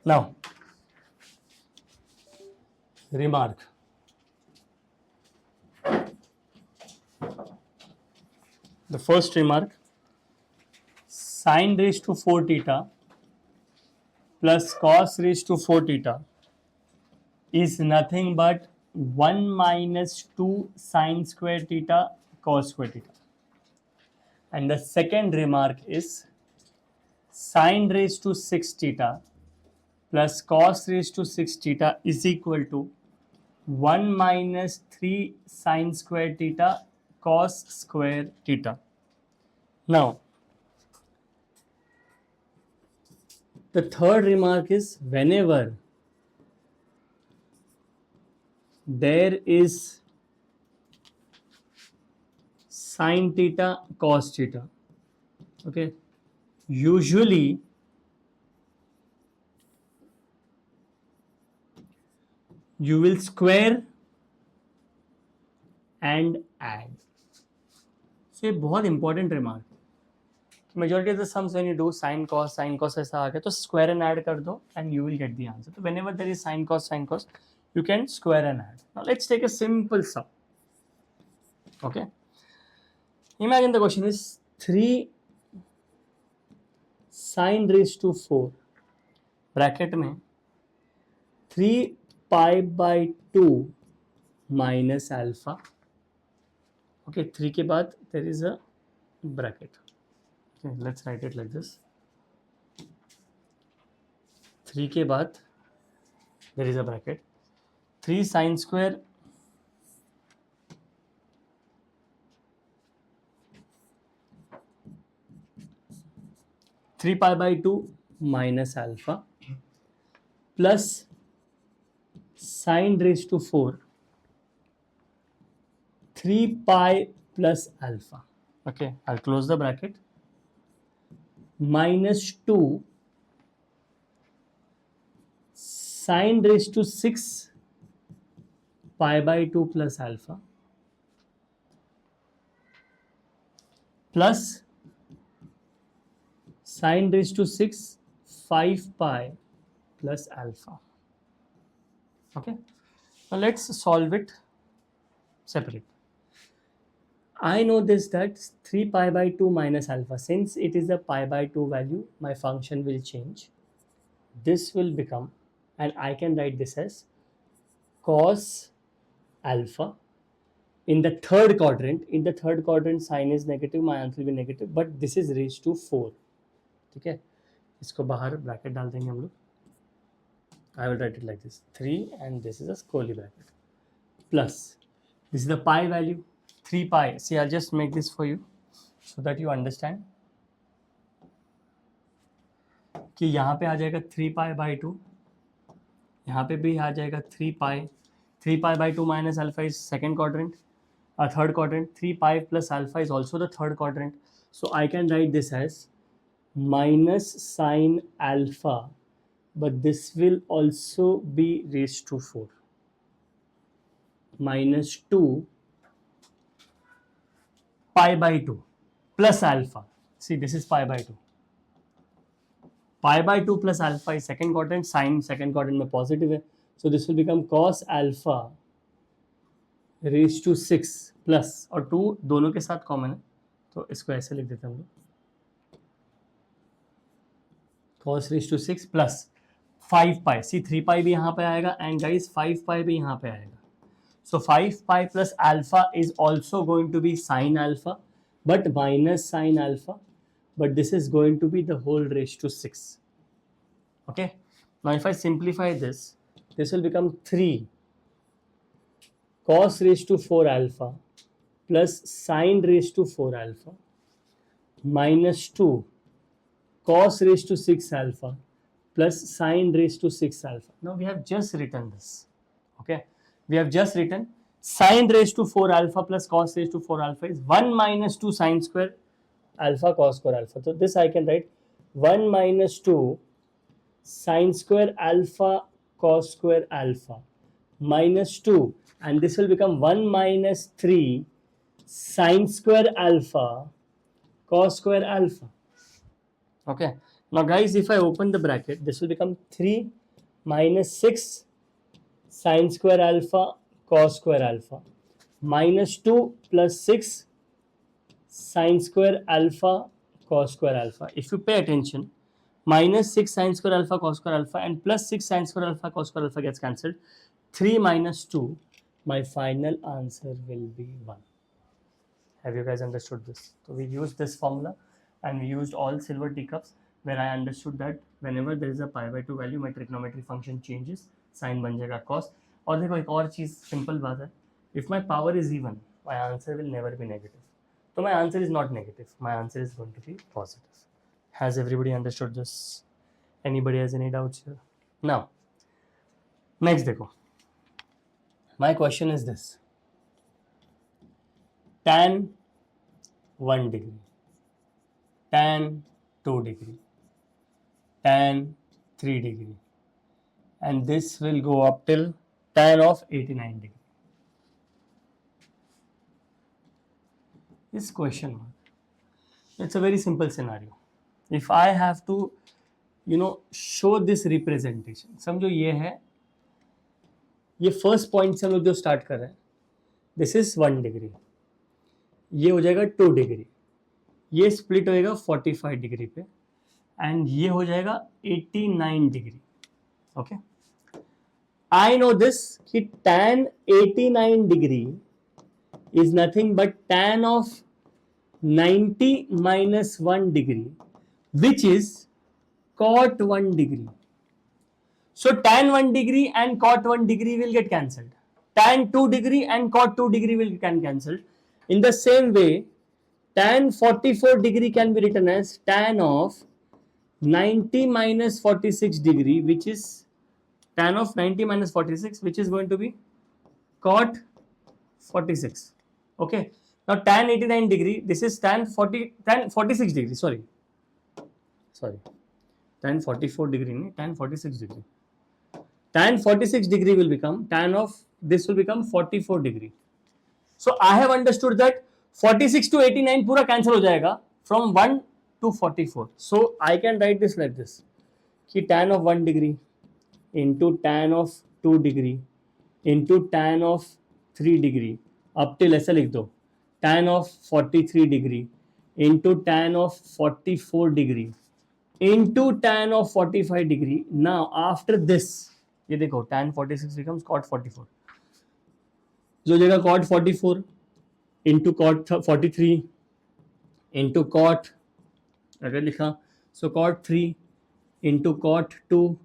Now, remark. The first remark, sin raised to 4 theta plus cos raised to 4 theta is nothing but 1 minus 2 sin square theta cos square theta. And the second remark is sin raised to 6 theta plus cos raised to 6 theta is equal to 1 minus 3 sin square theta cos square theta. Now, the third remark is whenever there is sin theta cos theta, okay, usually you will square and add. So ये बहुत important remark, majority of the sums when you do sin cos ऐसा आ गया तो square and add कर दो and you will get the answer. So whenever there is sin cos you can square and add. Now let's take a simple sum. Okay, imagine the question is 3 sin raised to 4 bracket में 3 pi by 2 minus alpha. Okay, 3 के बाद there is a bracket. Okay, let's write it like this. 3 के बाद there is a bracket. 3 sin square (3 pi by 2 minus alpha) plus sin raised to 4 3 pi plus alpha. Okay, I'll close the bracket. Minus 2 sin raised to 6 pi by 2 plus alpha plus sin raised to 6 5 pi plus alpha. Okay, now let's solve it separate. I know this that 3 pi by 2 minus alpha, since it is a pi by 2 value, my function will change. This will become, and I can write this as cos alpha. In the third quadrant, sin is negative, my answer will be negative, but this is raised to 4. ठीक है, इसको बाहर bracket डाल देंगे हम लोग. I will write it like this, 3 and this is a curly bracket plus this is the pi value 3 pi. See, I'll just make this for you so that you understand कि यहाँ पे आ जाएगा 3 pi by 2, यहाँ पे भी आ जाएगा 3 pi by 2 minus alpha is second quadrant, third quadrant. 3 pi plus alpha is also the third quadrant. So I can write this as minus sin alpha, but this will also be raised to 4, minus 2 pi by 2 plus alpha. See, this is pi by 2. Pi by 2 plus alpha is second quadrant, sin second quadrant में positive है. So this will become cos alpha raised to 6 plus, और 2 दोनों के साथ common है तो इसको ऐसे लिख देते हैं हम लोग, cos raised to 6 plus 5 pi. See, 3 pi भी यहाँ पे आएगा and guys 5 pi भी यहाँ पे आएगा. So 5 pi plus alpha is also going to be sin alpha, but minus sin alpha, but this is going to be the whole raised to 6. Okay, now if I simplify this, this will become 3 cos raised to 4 alpha plus sin raised to 4 alpha minus 2 cos raised to 6 alpha plus sin raised to 6 alpha. Now we have just written this. Okay, we have just written sin raised to 4 alpha plus cos raised to 4 alpha is 1 minus 2 sin square alpha cos square alpha. So this I can write 1 minus 2 sin square alpha cos square alpha minus 2, and this will become 1 minus 3 sin square alpha cos square alpha. Okay, Now guys, if I open the bracket, this will become 3 minus 6 sine square alpha cos square alpha minus 2 plus 6 sine square alpha cos square alpha. If you pay attention, minus 6 sine square alpha cos square alpha and plus 6 sine square alpha cos square alpha gets cancelled. 3 minus 2, my final answer will be 1. Have you guys understood this? So we used this formula and we used all silver teacups, where I understood that whenever there is a pi by 2 value, my trigonometry function changes, sin बन जाएगा cos. और देखो एक और चीज़ simple बात है, if my power is even, my answer will never be negative. So my answer is not negative, my answer is going to be positive. Has everybody understood this? Anybody has any doubts here? Now, next देखो, my question is this: tan 1 degree, tan 2 degree, tan 3 degree, and this will go up till tan of 89 degree. This question mark, it's a very simple scenario. If I have to show this representation, समझो ये है, ये first point से हम लोग जो start कर रहे हैं, दिस इज 1 डिग्री, ये हो जाएगा 2 डिग्री, ये स्प्लिट होएगा 45 डिग्री पे, एंड ये हो जाएगा 89 degree. Okay, I know this कि tan 89 degree is nothing but tan of 90 minus 1 degree, which is cot 1 degree. So tan 1 degree and cot 1 degree will get cancelled. Tan 2 degree and cot 2 degree will get cancelled. In the same way, tan 44 degree can be written as tan of 90 minus 46 degree, which is tan of 90 minus 46, which is going to be cot 46. Okay. Now tan 89 degree, this is tan 46 degree. Sorry. Tan 44 degree, tan 46 degree. Tan 46 degree will become tan of this will become 44 degree. So I have understood that 46 to 89 पूरा cancel हो जाएगा from 1 to 44. So I can write this like this कि tan of 1 degree into tan of 2 degree into tan of 3 degree up till ऐसा लिख दो tan of 43 degree into tan of 44 degree into tan of 45 degree. Now after this, ये देखो tan 46 becomes cot 44, जो जगह cot 44 into cot 43 into cot अगर लिखा, so cot 3 into cot 2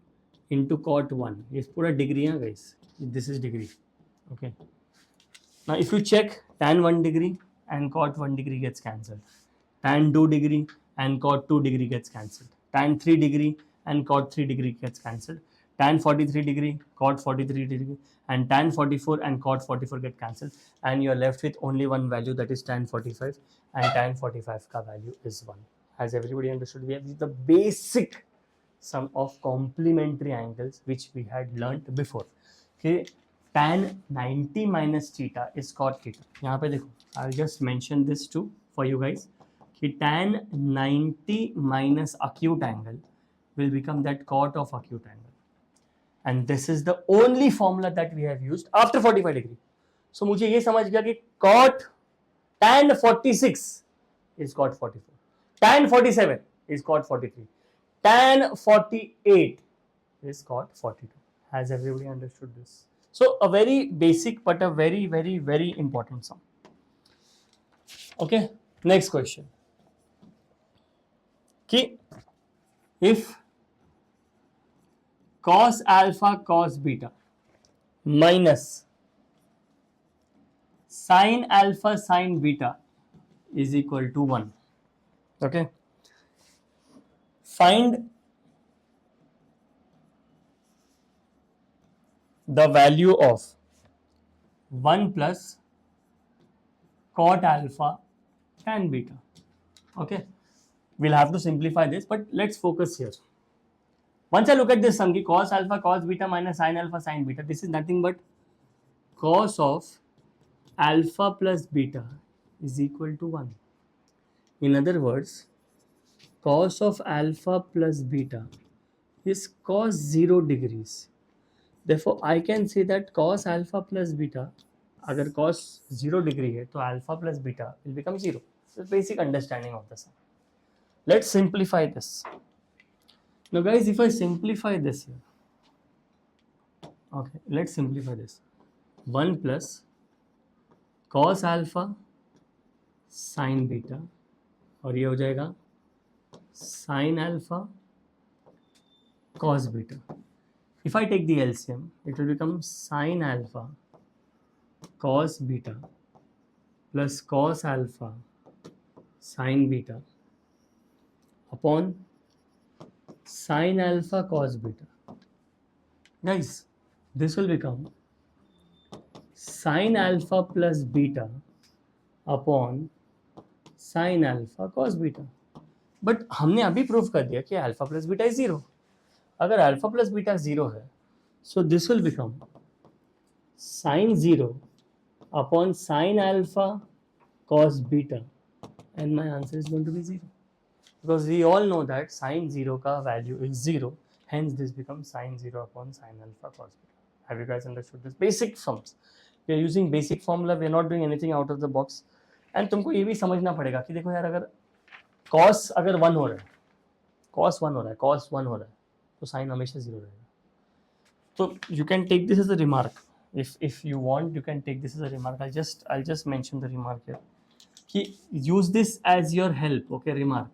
into cot 1, ये पूरा डिग्री है guys, this is degree. Okay, now if you check, tan 1 degree and cot 1 degree gets cancelled, tan 2 degree and cot 2 degree gets cancelled, tan 3 degree and cot 3 degree gets cancelled, tan 43 degree, cot 43 degree, and tan 44 and cot 44 get cancelled, and you are left with only one value, that is tan 45, and tan 45 ka value is 1. Has everybody understood? We have the basic sum of complementary angles which we had learnt before. Okay, tan 90 minus theta is cot theta. यहाँ पे देखो, I'll just mention this too for you guys कि tan 90 minus acute angle will become that cot of acute angle, and this is the only formula that we have used after 45 degree. So मुझे ये समझ गया कि cot tan 46 is cot 44, tan 47 is cot 43, tan 48 is cot 42. Has everybody understood this? So a very basic but a very very very important sum. Okay, next question. कि if cos alpha cos beta minus sin alpha sin beta is equal to 1. Okay, find the value of 1 plus cot alpha tan beta. Okay, we'll have to simplify this, but let's focus here. Once I look at this sum, cos alpha cos beta minus sin alpha sin beta, this is nothing but cos of alpha plus beta is equal to 1. In other words, cos of alpha plus beta is cos 0 degrees. Therefore, I can say that cos alpha plus beta, अगर cos 0 degree है तो alpha plus beta will become 0. So basic understanding of the sum. Let's simplify this. Now guys, if I simplify this here, okay, let's simplify this. 1 plus cos alpha sin beta और ये हो जाएगा sin alpha cos beta. If I take the LCM, it will become sin alpha cos beta plus cos alpha sin beta upon sin alpha cos beta. Guys, this will become sin alpha plus beta upon sin alpha cos beta. But हमने अभी prove कर दिया कि alpha plus beta is zero. अगर alpha plus beta zero है, so this will become sine zero upon sine alpha cos beta, and my answer is going to be 0, because we all know that sin 0 का value is 0, hence this becomes sin 0 upon sin alpha cos beta. Have you guys understood this? Basic sums. We are using basic formula, we are not doing anything out of the box. And तुमको ये भी समझना पड़ेगा कि देखो यार, अगर cos अगर 1 हो रहा है, cos 1 हो रहा है, cos 1 हो रहा है, तो sin हमेशा 0 रहेगा. तो you can take this as a remark. If you want, you can take this as a remark. I'll just mention the remark here. कि use this as your help. Okay, remark.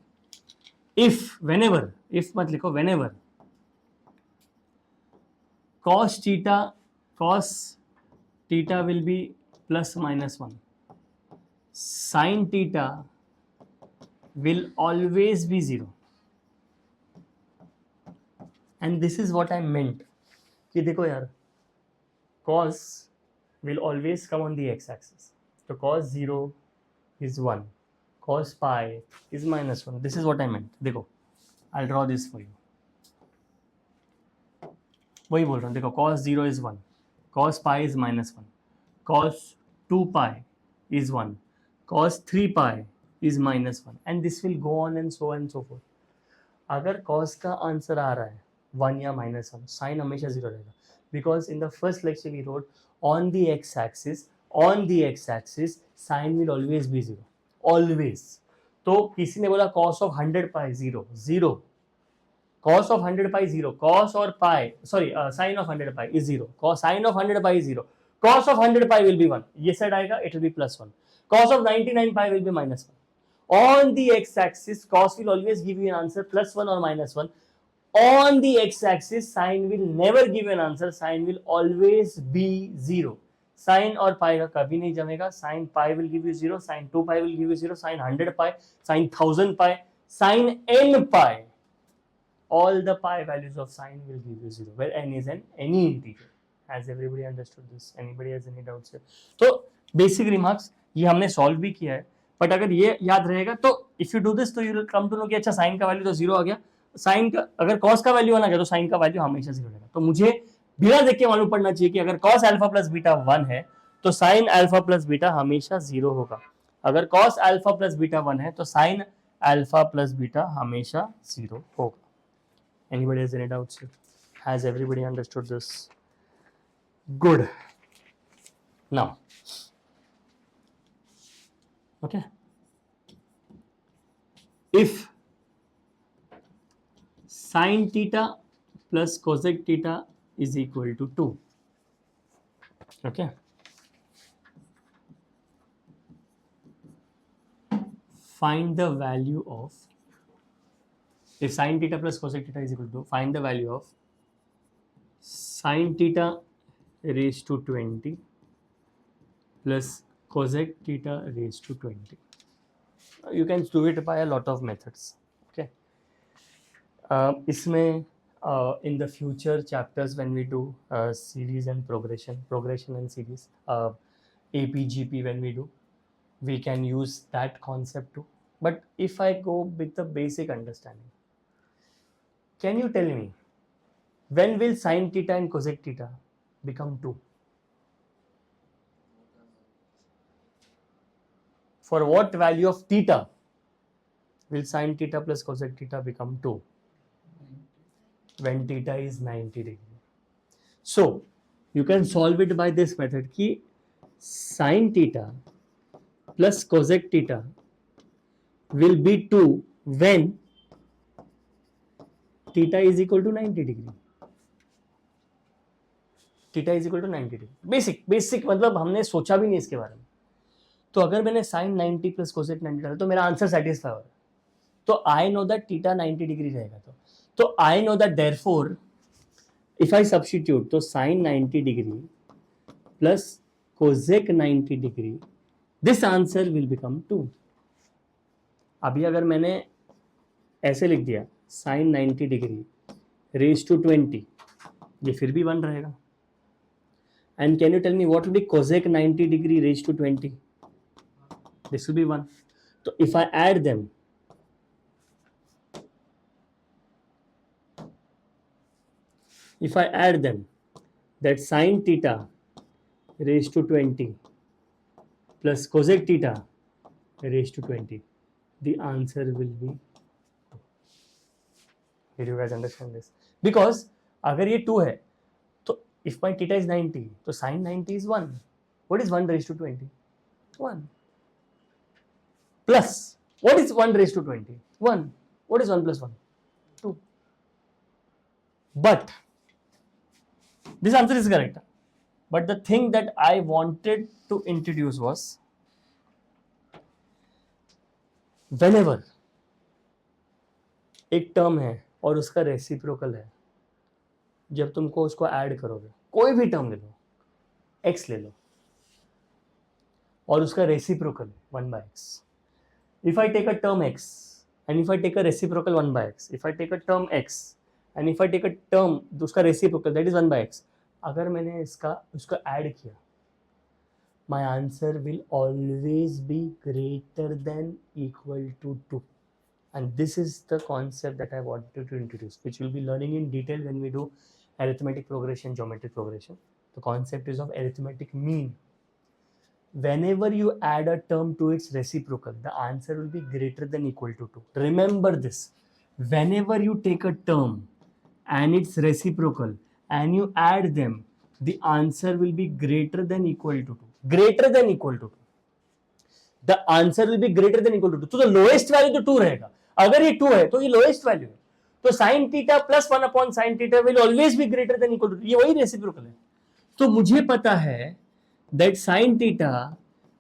If whenever, if मत लिखो, whenever cos theta will be plus minus 1, sin theta will always be 0. And this is what I meant कि देखो यार, cos will always come on the x-axis. So cos 0 is 1, cos pi is minus 1. This is what I meant. देखो, I'll draw this for you. वही बोल रहा हूँ, देखो cos 0 is 1, cos pi is minus 1, cos 2 pi is 1, cos 3 pi is minus 1, and this will go on and so forth. अगर cos का answer आ रहा है 1 या minus 1, sin हमेशा 0 रहेगा, because in the first lecture we wrote on the x-axis sin will always be 0, always. तो किसी ने बोला cos of 100 pi 0, cos of 100 pi 0, cos or pi, sorry, sin of 100 pi is 0, sin of 100 pi is 0, cos of 100 pi will be 1, ये side आएगा, it will be plus 1, cos of 99 pi will be minus 1. On the x-axis, cos will always give you an answer plus 1 or minus 1. On the x-axis, sin will never give an answer, sin will always be 0. Sin और pi का कभी नहीं जमेगा. Sin pi will give you 0, sin 2 pi will give you 0, sin 100 pi, sin 1000 pi, sin n pi. All the pi values of sin will give you 0, where n is any integer. Has everybody understood this? Anybody has any doubts here? तो basic remarks ये हमने solve भी किया है, but अगर ये याद रहेगा तो if you do this तो you will come to know कि अच्छा sin का value तो 0 आ गया, साइन का अगर cos का वैल्यू आना गया तो साइन का वैल्यू हमेशा 0 रहेगा. तो मुझे बिना देख के मालूम पड़ना चाहिए कि अगर cos अल्फा प्लस बीटा 1 है तो sin अल्फा प्लस बीटा हमेशा 0 होगा. अगर cos अल्फा प्लस बीटा 1 है तो sin अल्फा प्लस बीटा हमेशा 0 होगा. Anybody has any doubts here? Has everybody understood this? Good. Now, okay, if sin theta plus cosec theta is equal to 2, okay, find the value of, if sin theta plus cosec theta is equal to 2, find the value of sin theta raised to 20 plus cosec theta raised to 20. You can do it by a lot of methods. Okay. इसमें in the future chapters when we do series and progression and series, APGP when we do, we can use that concept too. But if I go with the basic understanding, can you tell me when will sin theta and cosec theta become 2? For what value of theta will sin theta plus cosec theta become 2 when theta is 90 degree? So you can solve it by this method कि sin theta plus cosec theta will be 2 when theta is equal to 90 degree. Theta is equal to 90 degree. Basic मतलब हमने सोचा भी नहीं इसके बारे में. तो अगर मैंने साइन 90 प्लस कोसेक 90 डाला तो मेरा आंसर सेटिस्फाई हो रहा है. तो I know that theta 90 degree रहेगा. तो I know that therefore if I substitute तो sine 90 degree plus cosec 90 degree this answer will become 2. अभी अगर मैंने ऐसे लिख दिया साइन 90 डिग्री रेज टू 20, ये फिर भी 1 रहेगा. And can you tell me what will be cosec 90 degree raised to 20? This will be 1. So if I add them, that sin theta raised to 20 plus cosec theta raised to 20, the answer will be. Did you guys understand this? Because अगर ये 2 है, if my theta is 90, so sin 90 is 1. What is 1 raised to 20? 1. Plus, what is 1 raised to 20? 1. What is 1 plus 1? 2. But, this answer is correct. But the thing that I wanted to introduce was, whenever एक term है और उसका reciprocal है, जब तुमको उसको add करोगे, कोई भी टर्म ले लो, x ले लो और उसका reciprocal 1/x. If I take a term x and if I take a reciprocal 1/x, if I take a term x and if I take a term उसका रेसिप्रोकल दैट इज 1/x, अगर मैंने उसको add किया, my answer will always be greater than equal to 2. And this is the concept that I wanted to introduce, which we'll be learning in detail when we do arithmetic progression, geometric progression. The concept is of arithmetic mean. Whenever you add a term to its reciprocal, the answer will be greater than equal to 2. Remember this. Whenever you take a term and its reciprocal and you add them, the answer will be greater than equal to 2. Greater than equal to 2. The answer will be greater than equal to 2. तो the lowest value तो 2 रहेगा. अगर ये 2 है तो ये lowest value है. तो sin theta plus 1 upon sin theta will always be greater than equal to 2. ये वही रेसिप्रोकल है. तो मुझे पता है that sin theta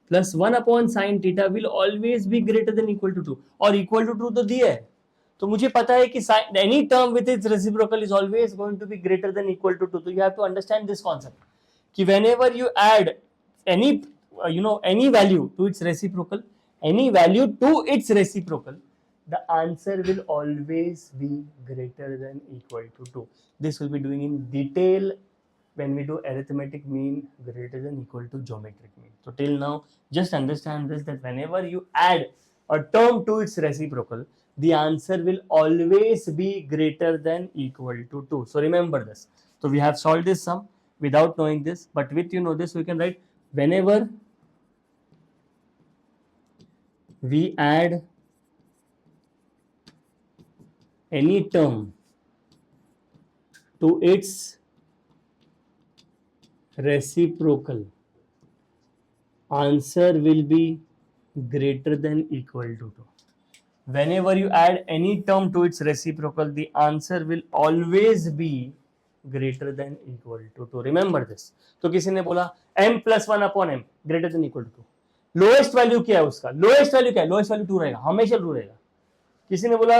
plus 1 upon sin theta will always be greater than equal to 2 और इक्वल टू 2 तो दिया है. तो मुझे पता है कि any term with its reciprocal is always going to be greater than equal to 2. तो you have to understand this concept कि whenever you add any value to its reciprocal, the answer will always be greater than equal to 2. This will be doing in detail when we do arithmetic mean greater than equal to geometric mean. So till now, just understand this, that whenever you add a term to its reciprocal, the answer will always be greater than equal to 2. So remember this. So we have solved this sum without knowing this, but with this, we can write whenever we add any term to its reciprocal, answer will be greater than equal to 2. Whenever you add any term to its reciprocal, the answer will always be greater than equal to 2. Remember this. तो किसी ने बोला m plus 1 upon m greater than equal to 2. Lowest value क्या है उसका? Lowest value क्या है? Lowest value 2 रहेगा, हमेशा 2 रहेगा. किसी ने बोला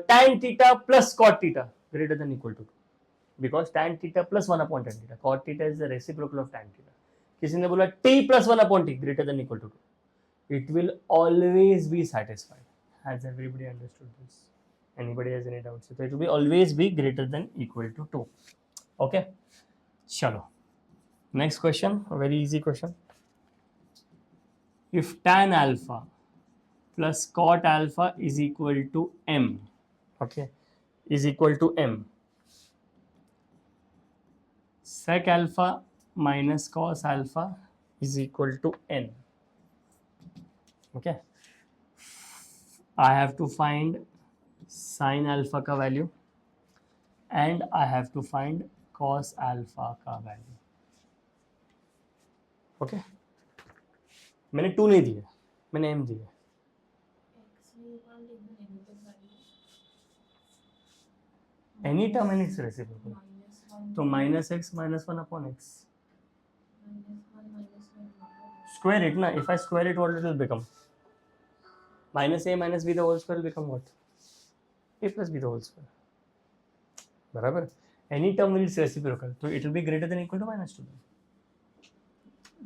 tan theta plus cot theta greater than equal to 2 because tan theta plus 1 upon tan theta, cot theta is the reciprocal of tan theta. किसी ने बोला t plus 1 upon t greater than equal to 2. It will always be satisfied. Has everybody understood this? Anybody has any doubts? So it will be always be greater than equal to 2. Okay, chalo. Next question, a very easy question. If tan alpha plus cot alpha is equal to m, okay, is equal to m, sec alpha minus cos alpha is equal to n. Okay, I have to find sin alpha का value and I have to find cos alpha का value. Okay? मैंने 2 नहीं दिए, मैंने m दिए. Any term and its reciprocal. तो -x -1 upon x. Square it na. If I square it, what it will become? -a minus b the whole square will become what? A plus b the whole square. बराबर. Any term will its reciprocal. So it will be greater than or equal to -2.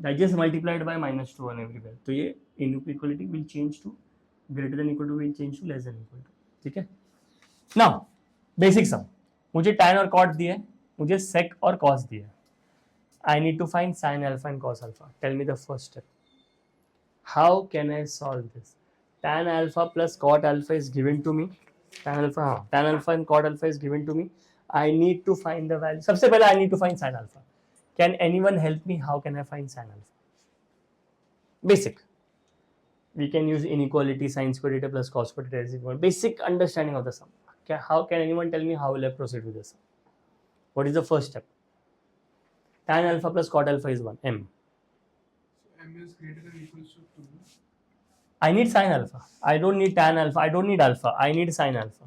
That just multiplied by -2 on everywhere. तो ये inequality will change to greater than or equal to will change to less than or equal to. ठीक है? Now basic sum. मुझे tan और cot दिए, मुझे sec और cos दिए. I need to find sin alpha and cos alpha. Tell me the first step. How can I solve this? Tan alpha plus cot alpha is given to me. Tan alpha and cot alpha is given to me. I need to find the value. सबसे पहले I need to find sin alpha. Can anyone help me? How can I find sin alpha? Basic. We can use inequality, sin square theta plus cos square theta is equal. Basic understanding of the sum. How can anyone tell me how will I proceed with this? What is the first step? Tan alpha plus cot alpha is 1, m. So m is greater than or equal to 2. I need sin alpha. I don't need tan alpha. I don't need alpha. I need sin alpha.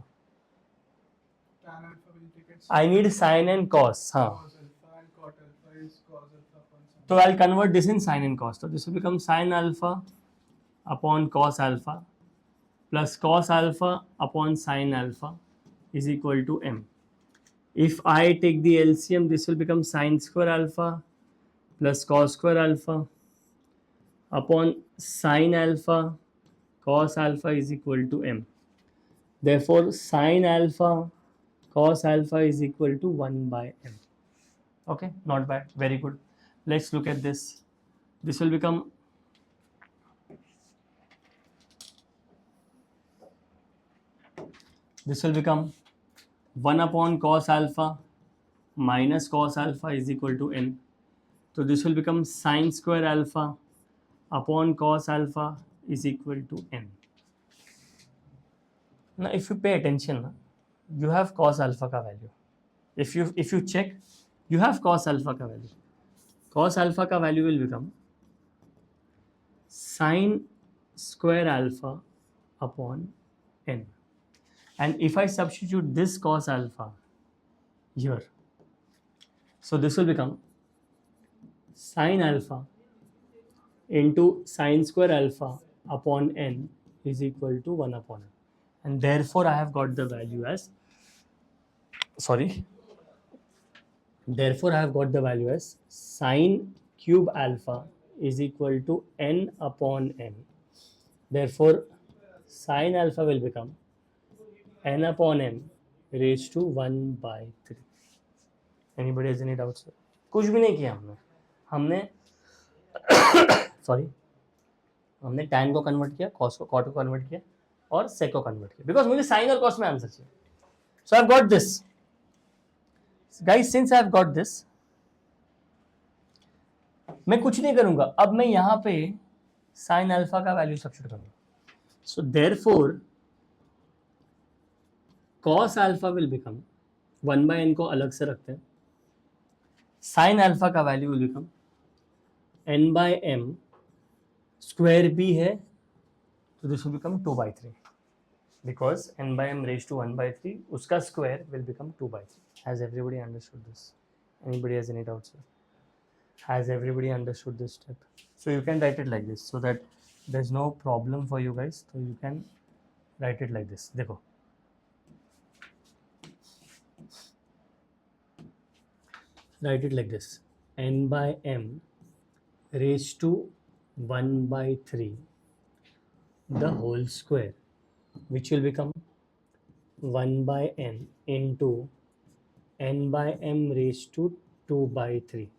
Tan alpha will take it. I need sin and cos. Huh. Cos alpha and cot alpha is cos alpha upon sin. So I'll convert this in sin and cos. So this will become sin alpha upon cos alpha plus cos alpha upon sin alpha is equal to m. If I take the LCM, this will become sin square alpha plus cos square alpha upon sin alpha cos alpha is equal to m. Therefore, sin alpha cos alpha is equal to 1 by m. Okay, not bad, very good. Let's look at this. This will become this will become 1 upon cos alpha minus cos alpha is equal to n. So this will become sin square alpha upon cos alpha is equal to n. Now if you pay attention, you have cos alpha ka value. If you check, you have cos alpha ka value. Cos alpha ka value will become sin square alpha upon n. And if I substitute this cos alpha here, so this will become sin alpha into sin square alpha upon n is equal to 1 upon n. And therefore I have got the value as, therefore I have got the value as sin cube alpha is equal to n upon n. Therefore sin alpha will become n upon n raised to 1 by 3. Anybody has any doubts? कुछ भी नहीं किया हमने हमने tan को convert किया, cos को cot को कन्वर्ट किया और sec को कन्वर्ट किया, बिकॉज मुझे sin और cos में आंसर चाहिए. So I've got this. Guys, since I've got this, मैं कुछ नहीं करूंगा. अब मैं यहाँ पे sin alpha का वैल्यू सब्स्टिट्यूट करूंगा. So therefore cos alpha will become 1 by n को अलग से रखते हैं. sin alpha का value will become n by m square b है, तो this will become 2 by 3 because n by m raised to 1 by 3 उसका square will become 2 by 3. Has everybody understood this? Anybody has any doubts? Has everybody understood this step? So you can write it like this so that there's no problem for you guys. So you can write it like this. देखो, write it like this: n by m raised to 1 by 3 the whole square, which will become 1 by n into n by m raised to 2 by 3.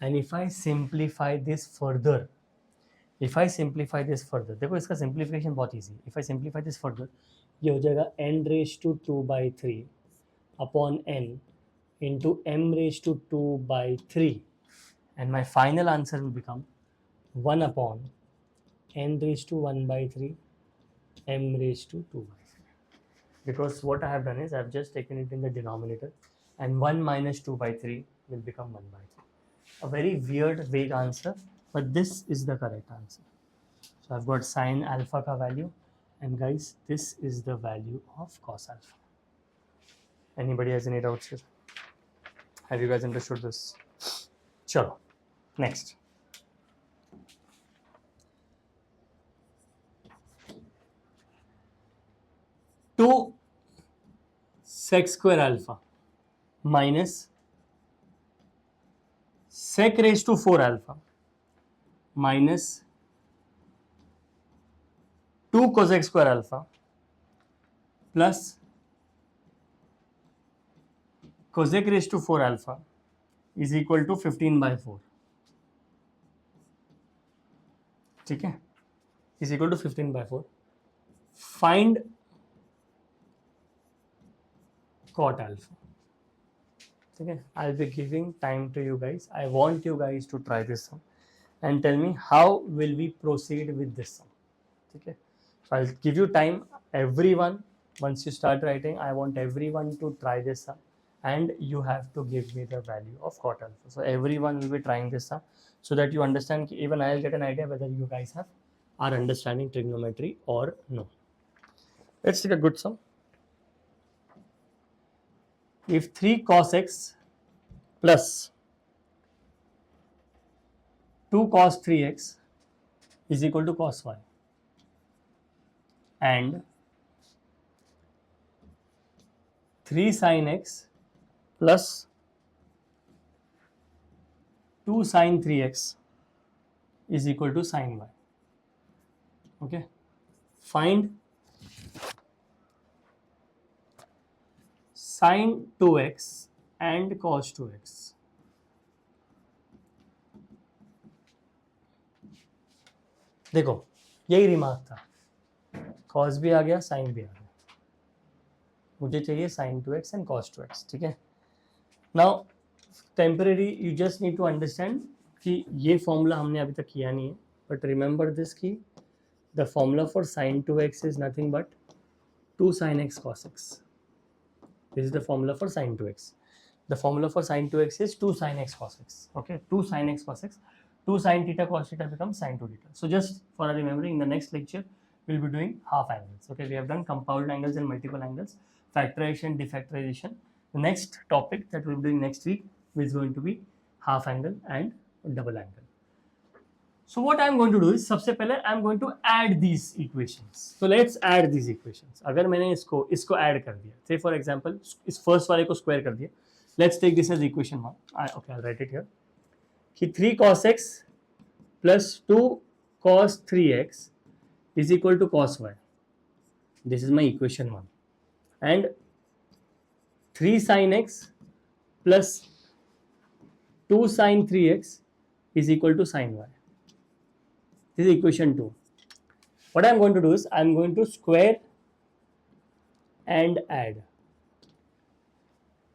And if I simplify this further, देखो इसका simplification बहुत easy. If I simplify this further, ये हो जाएगा n raised to 2 by 3 upon n into m raised to 2 by 3, and my final answer will become 1 upon n raised to 1 by 3 m raised to 2 by 3. Because what I have done is I have just taken it in the denominator, and 1 minus 2 by 3 will become 1 by 3. A very weird, vague answer, but this is the correct answer. So I've got sine alpha ka value, and guys, this is the value of cos alpha. Anybody has any doubts here? Have you guys understood this? Chalo, next. Two sec square alpha minus sec raised to 4 alpha minus 2 cosec square alpha plus cosec raised to 4 alpha is equal to 15 by 4. ठीक है, is equal to 15 by 4. Find cot alpha. Okay, I'll be giving time to you guys. I want you guys to try this sum and tell me how will we proceed with this sum. Okay, so I'll give you time. Everyone, once you start writing, I want everyone to try this sum, and you have to give me the value of cot alpha. So everyone will be trying this sum so that you understand. Even I'll get an idea whether you guys are understanding trigonometry or no. Let's take a good sum. If 3 cos x plus 2 cos 3x is equal to cos y, and 3 sin x plus 2 sin 3x is equal to sin y. Okay, find sin 2x and cos 2x. देखो यही remark था, cos भी आ गया, sin भी आ गया, मुझे चाहिए sin 2x and cos 2x. ठीक है, now temporary you just need to understand कि ये फॉर्मूला हमने अभी तक किया नहीं है, but remember this कि the formula for sin 2x is nothing but 2 sin x cos x. This is the formula for sin 2x. The formula for sin 2x is 2 sin x cos x. Okay, 2 sin x cos x. 2 sin theta cos theta becomes sin 2 theta. So just for remembering, in the next lecture, we'll be doing half angles. Okay, we have done compound angles and multiple angles, factorization, defactorization. The next topic that we'll be doing next week is going to be half angle and double angle. So what I'm going to do is, सबसे पहले I'm going to add these equations. So let's add these equations. अगर मैंने इसको add कर दिया, say for example इस first वाले को square कर दिया, let's take this as equation 1. Okay, I'll write it here. कि 3 cos x plus 2 cos 3x is equal to cos y. This is my equation 1. And 3 sin x plus 2 sin 3x is equal to sin y. This is equation 2. What I am going to do is I am going to square and add.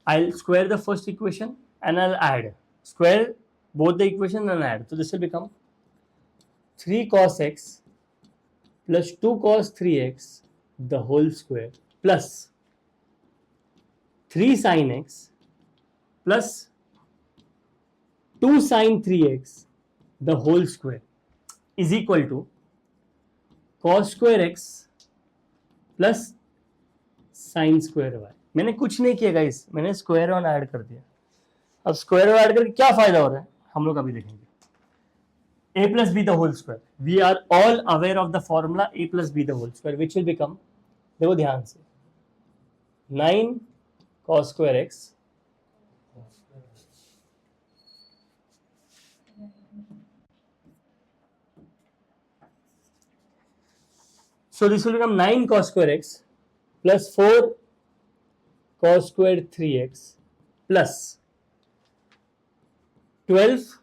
I'll square the first equation and I'll add. Square both the equations and add. So this will become 3 cos x plus 2 cos 3x the whole square plus 3 sin x plus 2 sin 3x the whole square is equal to cos square x plus sin square y. मैंने कुछ नहीं किया guys, मैंने square और add कर दिया. अब square और ऐड करके क्या फायदा हो रहा है हम लोग अभी देखेंगे. a plus b the whole square. We are all aware of the formula a plus b the whole square, which will become, देखो ध्यान से, 9 cos square x so this will become 9 cos square x plus 4 cos square 3x plus 12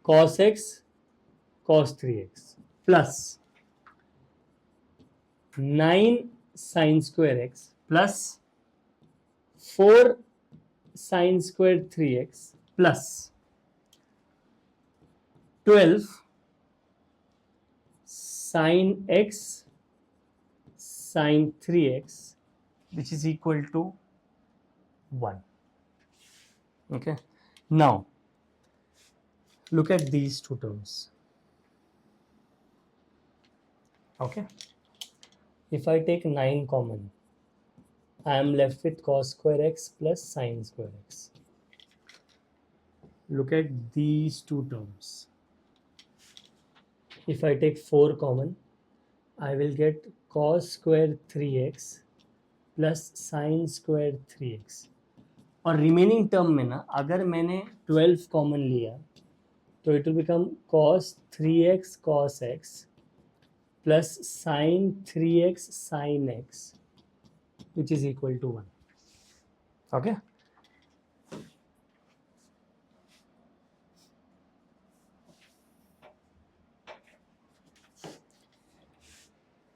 cos x cos 3x plus 9 sin square x plus 4 sin square 3x plus 12 sin x sin 3x which is equal to 1. Okay, now look at these two terms. Okay, if I take 9 common, I am left with cos square x plus sin square x. Look at these two terms. If I take 4 common, I will get cos square 3x plus sin square 3x. और remaining term में ना अगर मैंने 12 common लिया तो it will become cos 3x cos x plus sin 3x sin x which is equal to 1. Okay,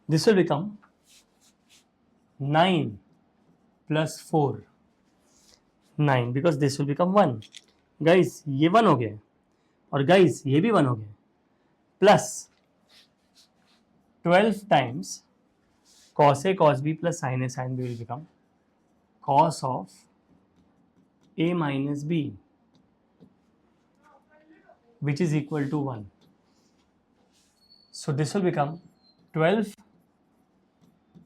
this will become 9 plus 4 9 because this will become 1. Guys ये 1 हो गया और guys ये भी 1 हो गया plus 12 times cos a cos b plus sin a sin b will become cos of a minus b which is equal to 1. So this will become 12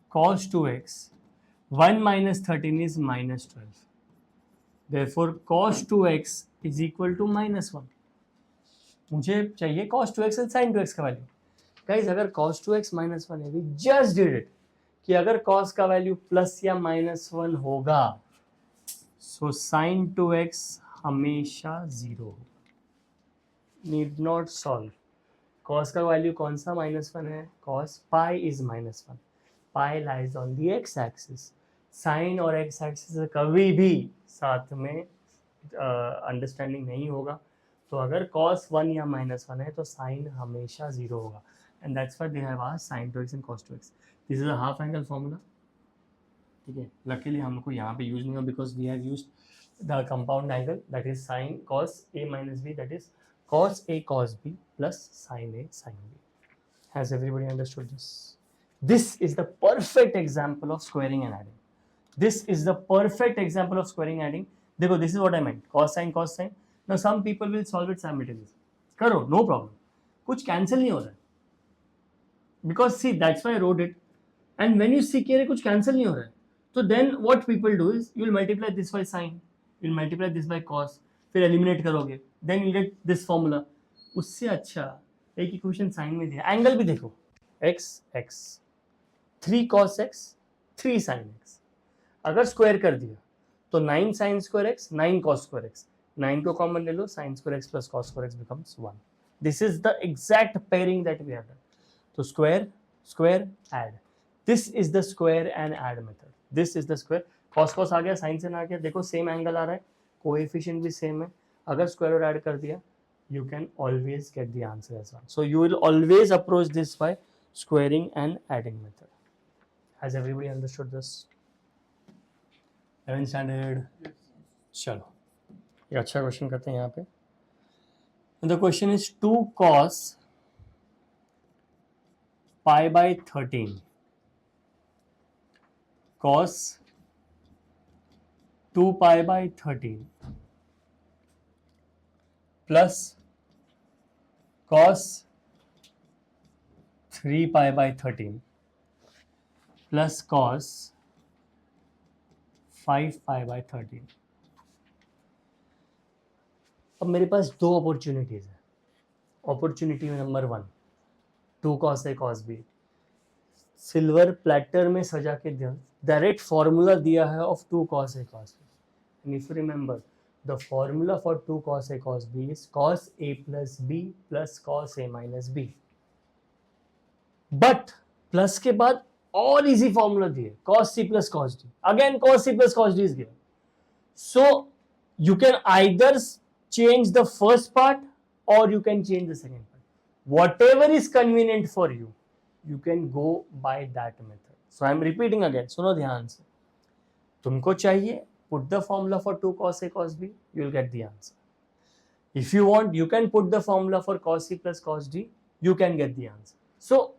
cos 2x 1 minus 13 is minus 12. Therefore cos 2x is equal to minus 1. मुझे चाहिए cos 2x and sin 2x का value. Guys अगर cos 2x minus 1 है, we just did it कि अगर cos का value plus या minus 1 होगा so sin 2x हमेशा 0 होगा. Need not solve. cos का वैल्यू कौन सा माइनस 1 है? cos pi is minus 1. pi lies on the x axis. sin और x axis कभी भी साथ में अंडरस्टैंडिंग नहीं होगा. तो अगर cos 1 या माइनस 1 है तो sin हमेशा 0 होगा. And that's why they have asked sin 2x and cos 2x. This is a half angle formula. ठीक है, लकीली हमको यहाँ पे यूज नहीं हो because we have used the compound angle that is sin cos a minus b, that is cos a cos b plus sin a sin b. Has everybody understood this? This is the perfect example of squaring and adding. This is the perfect example of squaring and adding. देखो, this is what I meant. Cos sin cos sin. Now some people will solve it simultaneously. करो, no problem. कुछ cancel नहीं हो रहा है. Because see, that's why I wrote it. And when you see कि कुछ cancel नहीं हो रहा है, तो then what people do is you will multiply this by sin, you will multiply this by cos, फिर eliminate करोगे, then you get this formula. उससे अच्छा एक इक्वेशन साइन में दिया, एंगल भी देखो, x x 3 cos x 3 sin x. अगर स्क्वायर कर दिया तो 9 sin square x 9 cos square x. 9 को कॉमन ले लो, sin square x plus cos square x becomes 1. This is the exact pairing that we have done. So square, square, add. This is the square and add method. This is the square. Cos cos आ गया, sin sin आ गया. देखो same angle आ रहा है, coefficient भी same है. अगर square और add कर दिया, you can always get the answer as well. So you will always approach this by squaring and adding method. Has everybody understood this? 11th standard. Yes. चलो, ये अच्छा क्वेश्चन करते हैं यहाँ पे. The question is 2 cos pi by 13 cos 2 pi by 13 plus cos 3 pi by 13 plus cos 5 pi by 13. अब मेरे पास दो अपॉर्चुनिटीज है. Opportunity number 1, 2 cos a cos b. Silver platter में सजा के दिया, डायरेक्ट फॉर्मूला दिया है of 2 cos a cos b. And if you remember, the formula for 2 cos a cos b is cos a plus b plus cos a minus b. But plus के बाद और easy formula दिए, cos c plus cos d. Again cos c plus cos d is given. So you can either change the first part or you can change the second part. Whatever is convenient for you, you can go by that method. So I am repeating again. सुनो ध्यान से. तुमको चाहिए, put the formula for 2 cos a cos b, you will get the answer. If you want, you can put the formula for cos c plus cos d, you can get the answer. So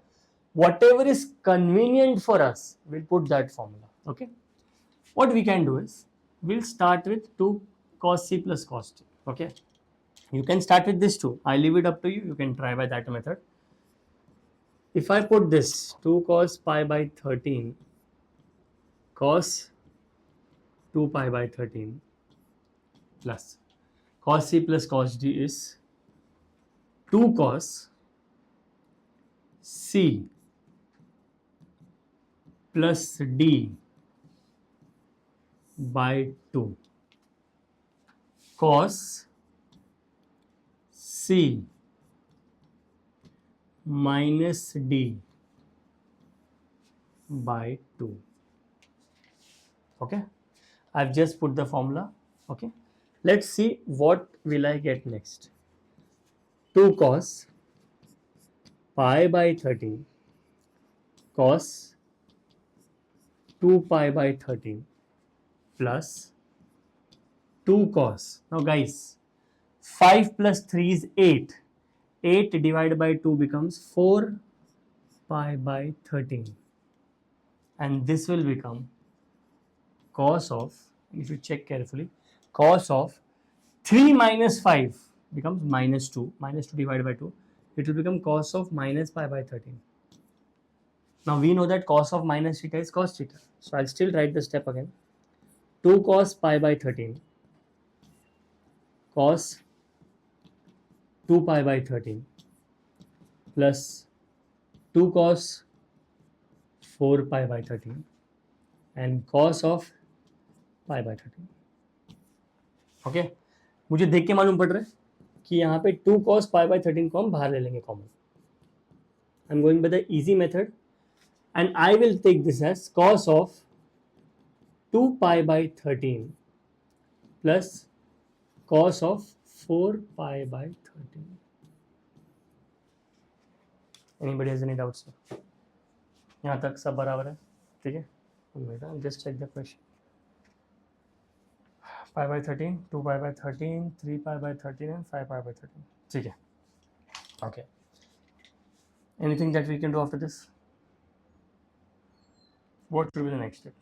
whatever is convenient for us, we'll put that formula. Okay. What we can do is, we'll start with 2 cos c plus cos t. Okay. You can start with this too. I leave it up to you. You can try by that method. If I put this 2 cos pi by 13 cos 2 pi by 13 plus cos c plus cos d is 2 cos c plus d by 2 cos c minus d by 2. Okay, I've just put the formula. Okay, let's see what will I get next. 2 cos pi by 13 cos 2 pi by 13 plus 2 cos. Now guys, 5 plus 3 is 8. 8 divided by 2 becomes 4 pi by 13. And this will become cos of, if you check carefully, cos of 3 minus 5 becomes minus 2. Minus 2 divided by 2. It will become cos of minus pi by 13. Now we know that cos of minus theta is cos theta. So I'll still write the step again. 2 cos pi by 13 cos 2 pi by 13 plus 2 cos 4 pi by 13 and cos of pi by 13. Okay मुझे देख के मालूम पड़ रहा है कि यहाँ पे 2 cos pi by 13 को हम बाहर ले लेंगे common. I am going by the easy method and I will take this as cos of 2 pi by 13 plus cos of 4 pi by 13. Anybody has any doubts? यहाँ तक सब बराबर है, ठीक है? Just check the question. Pi by 13, 2 pi by 13, 3 pi by 13 and 5 pi by 13. ठीक है. Okay. Anything that we can do after this? What will be the next step?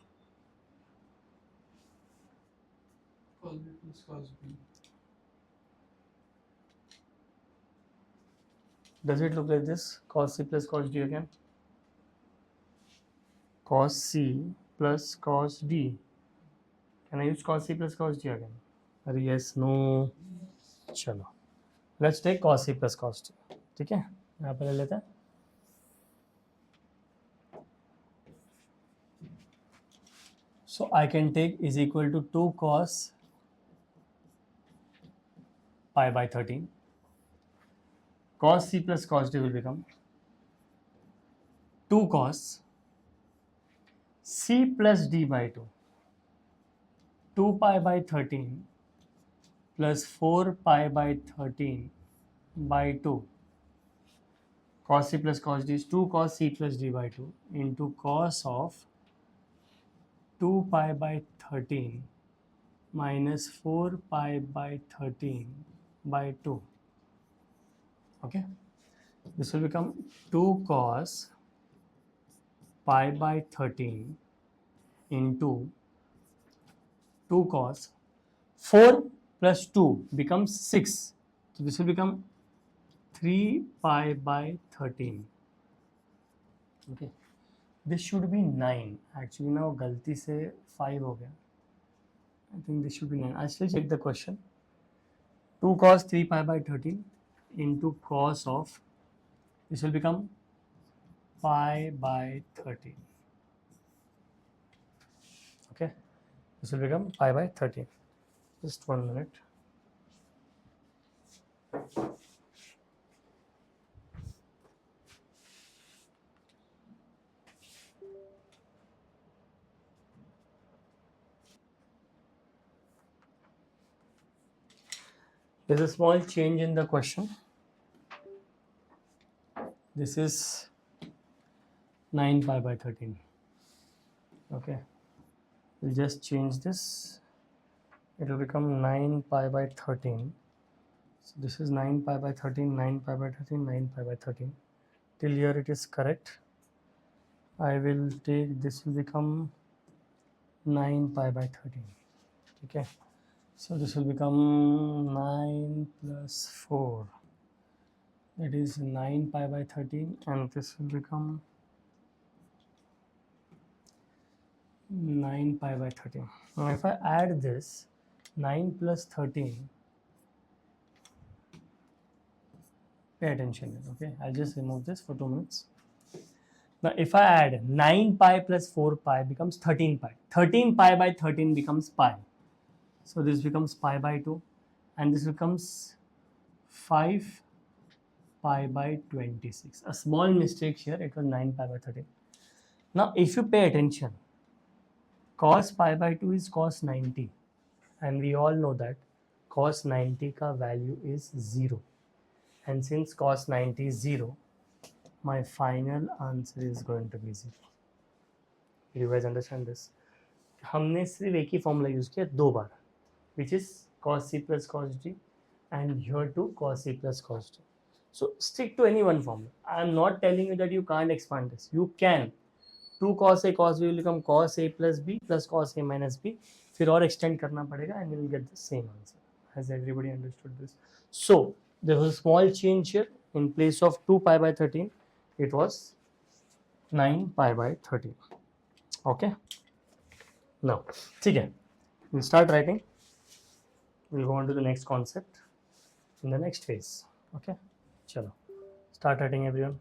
Cos B plus cos B. Does it look like this? Cos C plus cos D again? Cos C plus cos D. Can I use cos C plus cos D again? Yes, no. चलो. Let's take cos C plus cos D. ठीक है? यहाँ पे ले लेते हैं. So I can take is equal to 2 cos pi by 13. Cos C plus cos D will become 2 cos C plus D by 2. 2 pi by 13 plus 4 pi by 13 by 2. Cos C plus cos D is 2 cos C plus D by 2 into cos of 2 pi by 13 minus 4 pi by 13 by 2. Okay, this will become 2 cos pi by 13 into 2 cos 4 plus 2 becomes 6. So this will become 3 pi by 13. Okay, this should be 9. Actually now गलती से 5 हो गया. I think this should be 9. I still check the question. 2 cos 3 pi by 13 into cos of, this will become pi by 13. Okay, this will become pi by 13. Just 1 minute. There's a small change in the question. This is 9 pi by 13. Okay, we'll just change this. It will become 9 pi by 13. So this is 9 pi by 13, 9 pi by 13, 9 pi by 13. Till here it is correct. I will take this will become 9 pi by 13. Okay, so this will become 9 plus 4, that is 9 pi by 13, and this will become 9 pi by 13. Now if I add this 9 plus 13, pay attention here, okay, I'll just remove this for 2 minutes. Now if I add 9 pi plus 4 pi becomes 13 pi. 13 pi by 13 becomes pi. So this becomes pi by 2, and this becomes 5 pi by 26. A small mistake here, it was 9 pi by 13. Now if you pay attention, cos pi by 2 is cos 90, and we all know that cos 90 ka value is 0, and since cos 90 is 0, my final answer is going to be 0. You guys understand this? हमने सिर्फ एक ही formula use किया 2 बार, which is cos c plus cos d, and here too cos c plus cos d. So stick to any one formula. I am not telling you that you can't expand this. You can. 2 cos a cos b will become cos a plus b plus cos a minus b. फिर और extend करना पड़ेगा and you will get the same answer. Has everybody understood this? So there was a small change here. In place of 2 pi by 13, it was 9 pi by 13. Okay. Now, ठीक है. We'll start writing. We'll go on to the next concept in the next phase. Okay. Chalo. Start writing, everyone.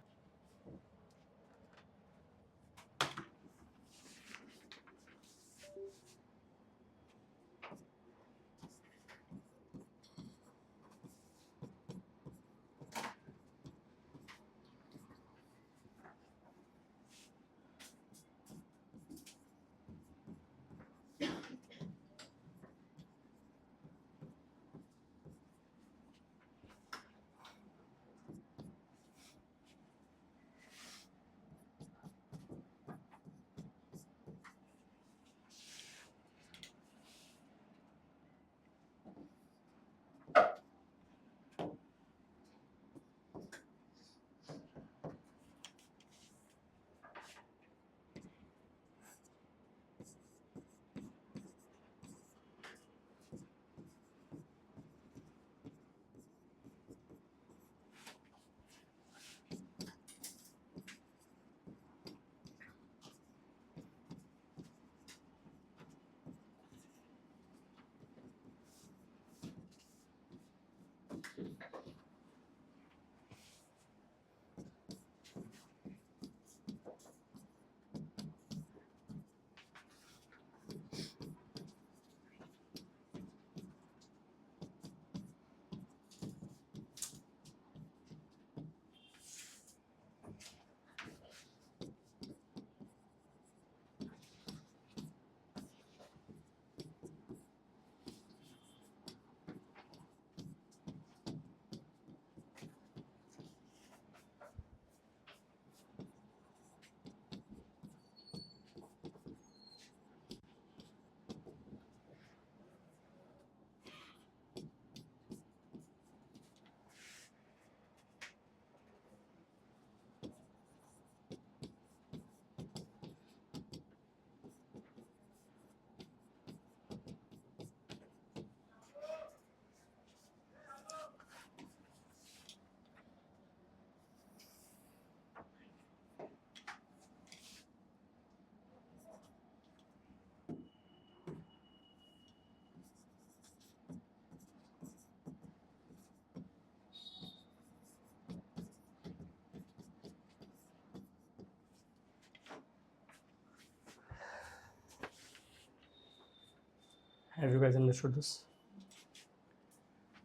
Have you guys understood this?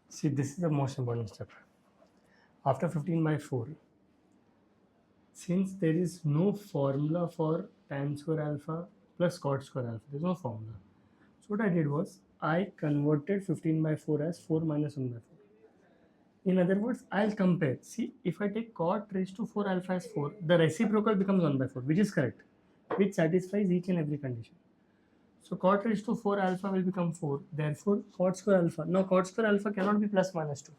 See, this is the most important step. After 15 by 4, since there is no formula for tan square alpha plus cot square alpha, there is no formula. So what I did was, I converted 15 by 4 as 4 minus 1 by 4. In other words, I'll compare. See, if I take cot raised to 4 alpha as 4, the reciprocal becomes 1 by 4, which is correct, which satisfies each and every condition. So cot raised to 4 alpha will become 4. Therefore, cot square alpha. Now, cot square alpha cannot be plus minus 2.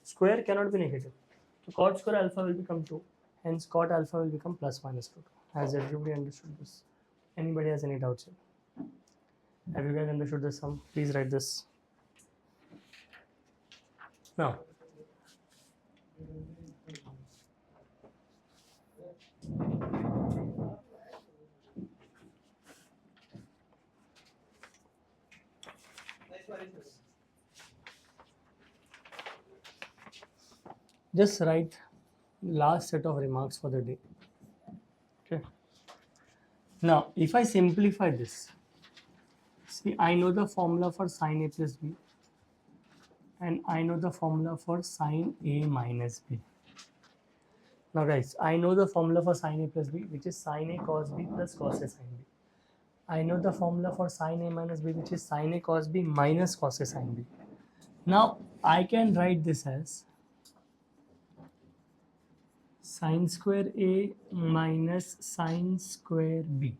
Square cannot be negative. So cot square alpha will become 2. Hence, cot alpha will become plus minus 2. Has everybody understood this? Anybody has any doubts here? Have you guys understood this sum? Please write this. Now, just write last set of remarks for the day. Okay. Now, if I simplify this, see, I know the formula for sine A plus B, and I know the formula for sine A minus B. Now, guys, I know the formula for sine A plus B, which is sine A cos B plus cos A sine B. I know the formula for sine A minus B, which is sine A cos B minus cos A sine B. Now, I can write this as sine square A minus sine square B.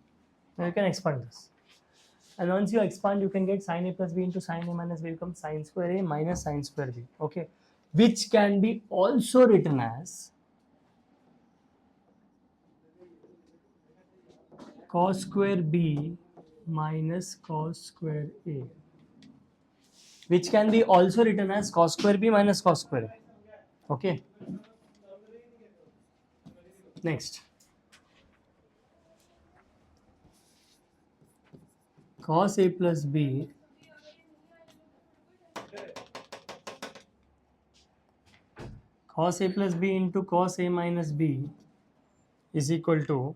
Now, you can expand this. And once you expand, you can get sine A plus B into sine A minus B becomes sine square A minus sine square B. Okay. Which can be also written as cos square B minus cos square A, which can be also written as cos square B minus cos square A. Okay. Next, cos A plus B into cos A minus B is equal to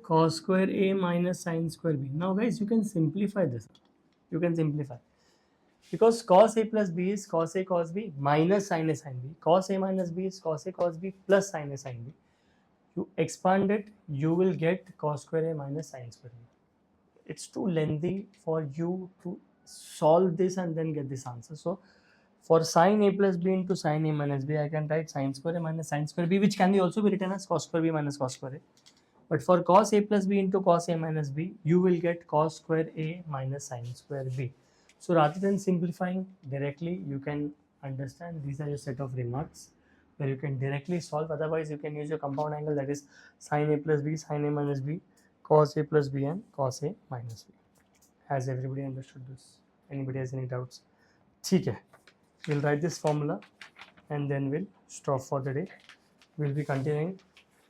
cos square A minus sine square B. Now, guys, you can simplify this. You can simplify. Because cos A plus B is cos A cos B minus sin A sin B. Cos A minus B is cos A cos B plus sin A sin B. You expand it, you will get cos square A minus sin square B. It's too lengthy for you to solve this and then get this answer. So, for sin A plus B into sin A minus B, I can write sin square A minus sin square B, which can be also be written as cos square B minus cos square A. But for cos A plus B into cos A minus B, you will get cos square A minus sin square B. So rather than simplifying directly, you can understand these are a set of remarks where you can directly solve. Otherwise, you can use your compound angle, that is sin A plus B, sin A minus B, cos A plus B and cos A minus B. Has everybody understood this? Anybody has any doubts? Okay. We'll write this formula and then we'll stop for the day. We'll be continuing.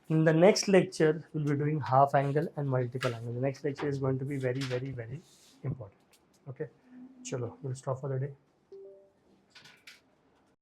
In the next lecture, we'll be doing half angle and multiple angle. The next lecture is going to be very, very, very important. Okay. Chalo, we'll stop for the day.